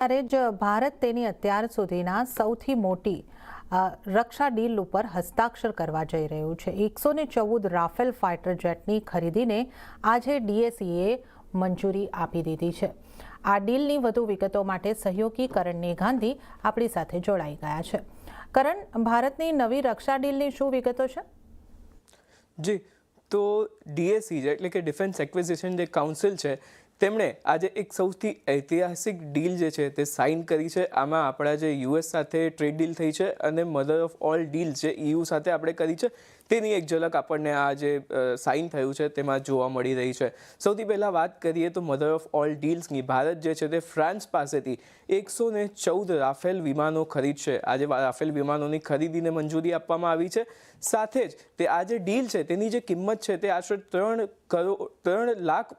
ત્યારે જ ભારત તેની અત્યાર સુધીના સૌથી મોટી રક્ષા ડીલ ઉપર હસ્તાક્ષર કરવા જઈ રહ્યું છે। 114 રાફેલ ફાઇટર જેટની ખરીદીને આજે ડીએસીએ મંજૂરી આપી દીધી છે। આ ડીલની વધુ વિગતો માટે સહયોગી કરણ નેઘાંધી આપણી સાથે જોડાઈ ગયા છે। કરણ, ભારતની નવી રક્ષા ડીલની શું વિગતો છે? જી, તો ડીએસી એટલે કે ડિફેન્સ એક્વિઝિશન જે કાઉન્સિલ છે તેમણે આજે એક સૌથી ઐતિહાસિક ડીલ જે છે તે સાઇન કરી છે। આમાં આપણા જે યુએસ સાથે ટ્રેડ ડીલ થઈ છે અને મધર ઓફ ઓલ ડીલ જે EU સાથે આપણે કરી છે તેની એક ઝલક આપણને આ જે સાઇન થયું છે તેમાં જોવા મળી રહી છે। સૌથી પહેલાં વાત કરીએ તો મધર ઓફ ઓલ ડીલ્સની, ભારત જે છે તે ફ્રાન્સ પાસેથી 114 રાફેલ વિમાનો ખરીદશે। આજે રાફેલ વિમાનોની ખરીદીને મંજૂરી આપવામાં આવી છે। સાથે જ તે આ જે ડીલ છે તેની જે કિંમત છે તે આશરે 3,25,000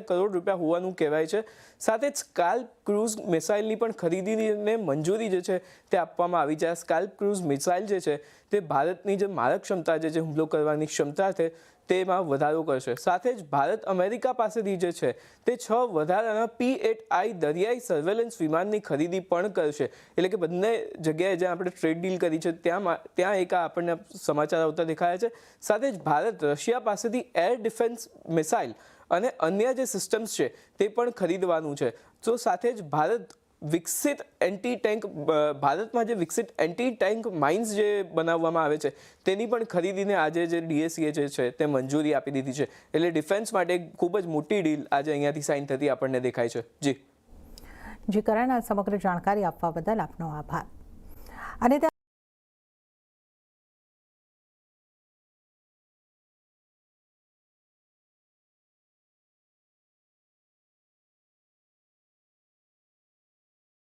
કરોડ રૂપિયા હોવાનું કહેવાય છે। સાથે જ સ્કાલ્પ ક્રૂઝ મિસાઇલની પણ ખરીદીને મંજૂરી જે છે તે આપવામાં આવી છે। આ સ્કાલ્પ ક્રૂઝ મિસાઇલ જે છે તે ભારતની જે મારક ક્ષમતા જે હુમલો કરવાની ક્ષમતા છે તેમાં વધારો કરશે। સાથે જ ભારત અમેરિકા પાસેથી જે છે તે 6 વધારાના P-8I દરિયાઈ સર્વેલન્સ વિમાનની ખરીદી પણ કરશે। એટલે કે બંને જગ્યાએ જ્યાં આપણે ટ્રેડ ડીલ કરી છે ત્યાં એક આપણને સમાચાર આવતા દેખાયા છે। સાથે જ ભારત રશિયા પાસેથી એર ડિફેન્સ મિસાઇલ અને અન્ય જે સિસ્ટમ્સ છે તે પણ ખરીદવાનું છે। તો સાથે જ ભારતમાં જે વિકસિત એન્ટી ટેન્ક માઇન્સ જે બનાવવામાં આવે છે તેની પણ ખરીદીને આજે જે ડીએસીએ જે છે તે મંજૂરી આપી દીધી છે। એટલે ડિફેન્સ માટે ખૂબ જ મોટી ડીલ આજે અહીંયાથી સાઇન થતી આપણને દેખાય છે। જી કરણ, આ સમગ્ર જાણકારી આપવા બદલ આપનો આભાર। અને